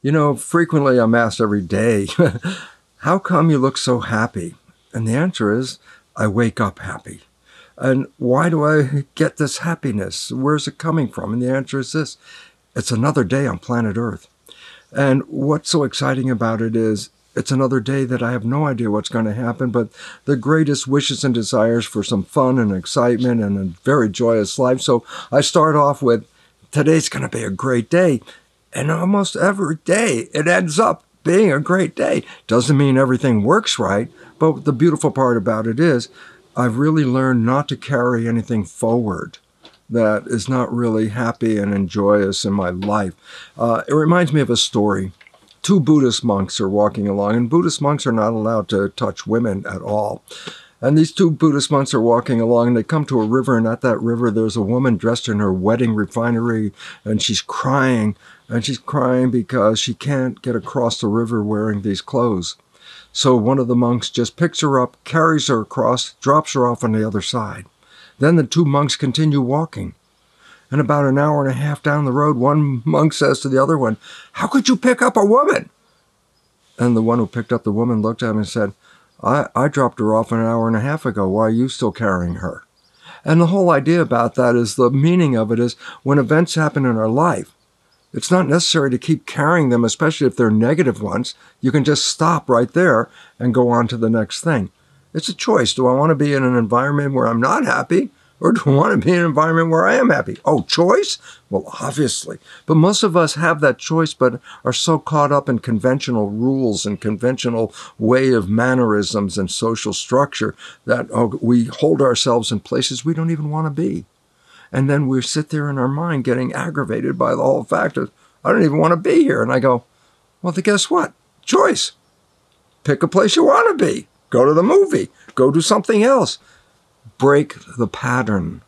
You know, frequently I'm asked every day, how come you look so happy? And the answer is, I wake up happy. And why do I get this happiness? Where's it coming from? And the answer is this: it's another day on planet Earth. And what's so exciting about it is it's another day that I have no idea what's going to happen, but the greatest wishes and desires for some fun and excitement and a very joyous life. So I start off with, today's going to be a great day. And almost every day it ends up being a great day. Doesn't mean everything works right, but the beautiful part about it is I've really learned not to carry anything forward that is not really happy and joyous in my life. It reminds me of a story. Two Buddhist monks are walking along, and Buddhist monks are not allowed to touch women at all. And these two Buddhist monks are walking along, and they come to a river, and at that river there's a woman dressed in her wedding refinery, and she's crying because she can't get across the river wearing these clothes. So one of the monks just picks her up, carries her across, drops her off on the other side. Then the two monks continue walking. And about an hour and a half down the road, one monk says to the other one, "How could you pick up a woman?" And the one who picked up the woman looked at him and said, I dropped her off an hour and a half ago. Why are you still carrying her? And the whole idea about that is, the meaning of it is, when events happen in our life, it's not necessary to keep carrying them, especially if they're negative ones. You can just stop right there and go on to the next thing. It's a choice. Do I want to be in an environment where I'm not happy, or do I want to be in an environment where I am happy? Oh, choice? Well, obviously. But most of us have that choice, but are so caught up in conventional rules and conventional way of mannerisms and social structure that we hold ourselves in places we don't even want to be. And then we sit there in our mind getting aggravated by the whole fact of, I don't even want to be here. And I go, well, then guess what? Choice. Pick a place you want to be. Go to the movie. Go do something else. Break the pattern.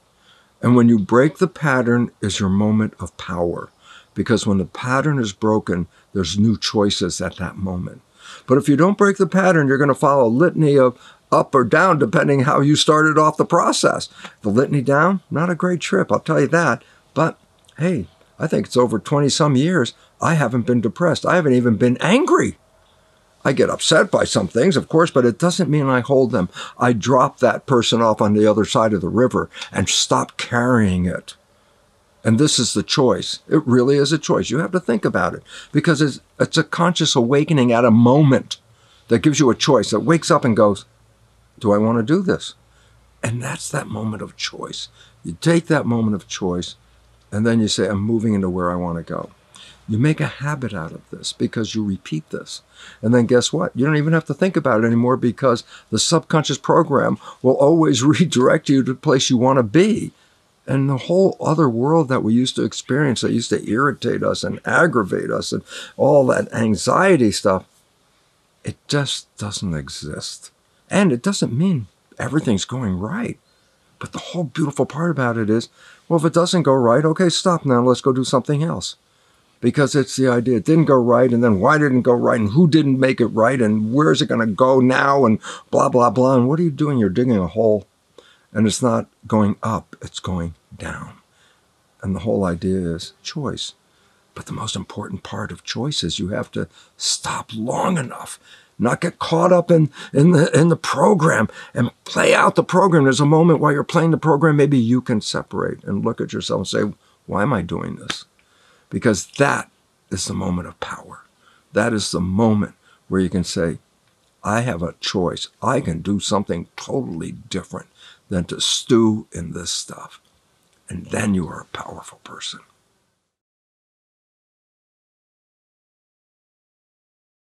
And when you break the pattern is your moment of power. Because when the pattern is broken, there's new choices at that moment. But if you don't break the pattern, you're going to follow a litany of up or down, depending how you started off the process. The litany down, not a great trip, I'll tell you that. But hey, I think it's over 20-some years, I haven't been depressed. I haven't even been angry. I get upset by some things, of course, but it doesn't mean I hold them. I drop that person off on the other side of the river and stop carrying it. And this is the choice. It really is a choice. You have to think about it, because it's a conscious awakening at a moment that gives you a choice, that wakes up and goes, do I want to do this? And that's that moment of choice. You take that moment of choice, and then you say, I'm moving into where I want to go. You make a habit out of this because you repeat this. And then guess what? You don't even have to think about it anymore, because the subconscious program will always redirect you to the place you want to be. And the whole other world that we used to experience, that used to irritate us and aggravate us and all that anxiety stuff, it just doesn't exist. And it doesn't mean everything's going right. But the whole beautiful part about it is, well, if it doesn't go right, okay, stop now, let's go do something else. Because it's the idea, it didn't go right, and then why didn't it go right, and who didn't make it right, and where's it going to go now, and blah, blah, blah. And what are you doing? You're digging a hole, and it's not going up, it's going down. And the whole idea is choice. But the most important part of choice is you have to stop long enough, not get caught up in the program, and play out the program. There's a moment while you're playing the program, maybe you can separate and look at yourself and say, why am I doing this? Because that is the moment of power. That is the moment where you can say, I have a choice. I can do something totally different than to stew in this stuff. And then you are a powerful person.